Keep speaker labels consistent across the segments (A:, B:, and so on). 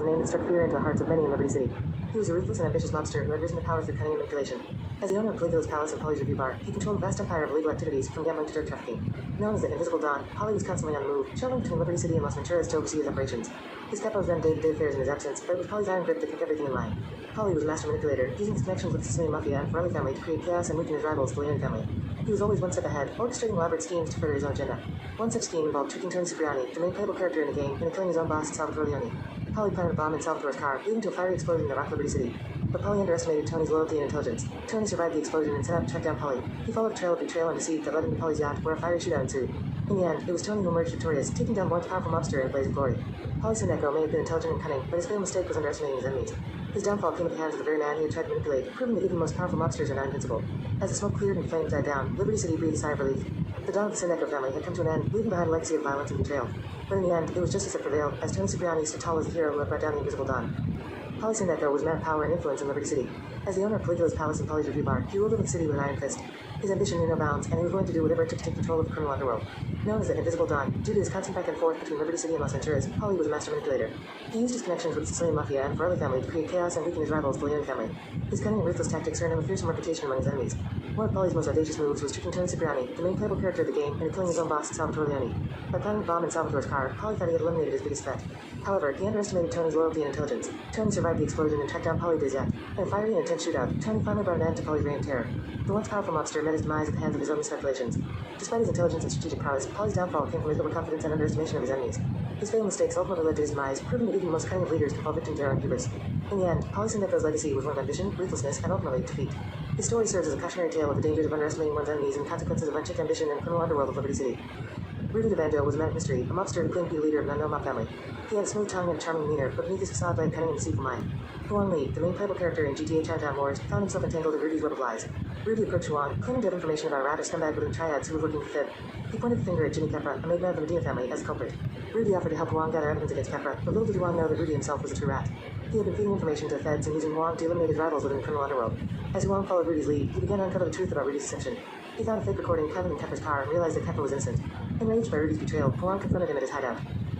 A: a name that struck fear into the hearts of many in Liberty City. He was a ruthless and ambitious mobster who had risen to power through cunning and manipulation. As the owner of Caligula's Palace and Polly's Review Bar, he controlled a vast empire of illegal activities, from gambling to drug trafficking. Known as the Invisible Don, Polly was constantly on the move, traveling between Liberty City and Las Venturas to oversee his operations. His capos ran day-to-day affairs in his absence, but it was Polly's iron grip that kept everything in line. Polly was a master manipulator, using his connections with the Sicilian Mafia and Farley family to create chaos and weaken his rivals, the Leone family. He was always one step ahead, orchestrating elaborate schemes to further his own agenda. One such scheme involved tricking Tony Cipriani, the main playable character in the game, into killing his own boss, Salvatore Leone. Polly planted a bomb in Salvatore's car, leading to a fiery explosion that rocked Liberty City. But Polly underestimated Tony's loyalty and intelligence. Tony survived the explosion and set out to track down Polly. He followed a trail of betrayal and deceit that led him to Polly's yacht, where a fiery shootout ensued. In the end, it was Tony who emerged victorious, taking down one powerful mobster in a blaze of glory. Polly Sindeco may have been intelligent and cunning, but his fatal mistake was underestimating his enemies. His downfall came at the hands of the very man he had tried to manipulate, proving that even the most powerful mobsters are not invincible. As the smoke cleared and flames died down, Liberty City breathed a sigh of relief. The dawn of the Sindeco family had come to an end, leaving behind a legacy of violence and betrayal. But in the end, it was justice that prevailed, as Tony Cipriani stood tall as the hero who had brought down the Invisible Don. Polly Sindeco was a man of power and influence in Liberty City. As the owner of Caligula's Palace and Polly's Review Bar, he ruled over the city with an iron fist. His ambition knew no bounds, and he was willing to do whatever it took to take control of the criminal underworld. Known as the Invisible Don, due to his constant back and forth between Liberty City and Las Venturas, Polly was a master manipulator. He used his connections with the Sicilian Mafia and Farley family to create chaos and weaken his rivals, the Leone family. His cunning and ruthless tactics earned him a fearsome reputation among his enemies. One of Polly's most audacious moves was tricking Tony Cipriani, the main playable character of the game, into killing his own boss, Salvatore Leone. By planting a bomb in Salvatore's car, Polly thought he had eliminated his biggest threat. However, he underestimated Tony's loyalty and intelligence. Tony survived the explosion and tracked down Polly to his yacht. In a fiery and intense shootout, Tony finally brought an end to Polly's reign of terror. The once powerful mobster met his demise at the hands of his own miscalculations. Despite his intelligence and strategic prowess, Polly's downfall came from his overconfidence and underestimation of his enemies. His fatal mistakes ultimately led to his demise, proving that even the most cunning of leaders can fall victim to their own hubris. In the end, Polly Sindeco's legacy was one of ambition, ruthlessness, and ultimately defeat. His story serves as a cautionary tale of the dangers of underestimating one's enemies and consequences of unchecked ambition and criminal underworld of Liberty City. Rudy DeVando was a man of mystery, a mobster who claimed to be the leader of an unknown mob family. He had a smooth tongue and a charming demeanor, but beneath his facade lay a cunning and deceitful mind. Huang Li, the main playable character in GTA Chinatown Wars, found himself entangled in Rudy's web of lies. Rudy approached Huang, claiming to have information about a rat or scumbag within the triads who was looking for Fib. He pointed the finger at Jimmy Kefra, a maiden of the Medina family, as a culprit. Rudy offered to help Huang gather evidence against Kefra, but little did Huang know that Rudy himself was a true rat. He had been feeding information to the feds and using Huang to eliminate his rivals within the criminal underworld. As Huang followed Rudy's lead, he began to uncover the truth about Rudy's deception. He found a fake recording covered in Kefra's car and realized that Kefra was innocent. Enraged by Rudy's betrayal, Huang confronted him at his hideout.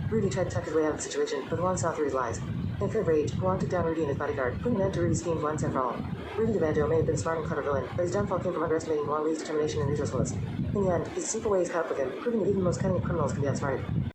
A: Rudy tried to talk his way out of the situation, but Huang saw through his lies. In a fit of rage, Huang took down Rudy and his bodyguard, putting an end to Rudy's schemes once and for all. Rudy DeVando may have been a smart and clever villain, but his downfall came from underestimating Huang Li's determination and resourcefulness. In the end, his deceitful ways caught up with him, proving that even the most cunning of criminals can be outsmarted.